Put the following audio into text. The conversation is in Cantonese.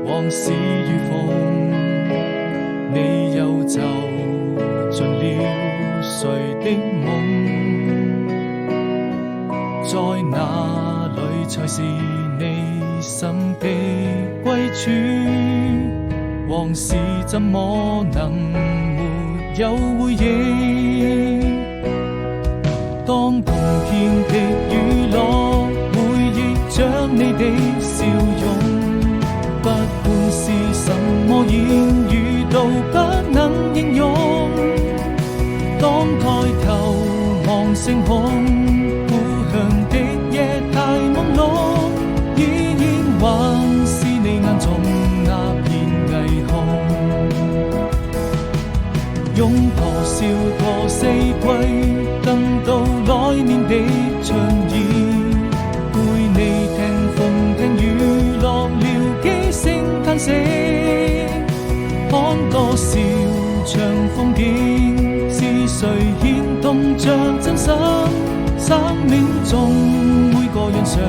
往事如風，你又走進了誰的夢？在哪裏才是你心的歸處？往事怎麼能沒有回憶？當碰見的雨落，回憶着你的笑容，不管是什麼言語都不能形容。當抬頭望星空，故鄉的夜太朦朧，依然還是你眼中那片霓虹。擁抱笑過四季，等到來年的春意，陪你聽風聽雨，落了幾聲嘆息，看多少場風景，是誰牽動着真心？生命中每個人常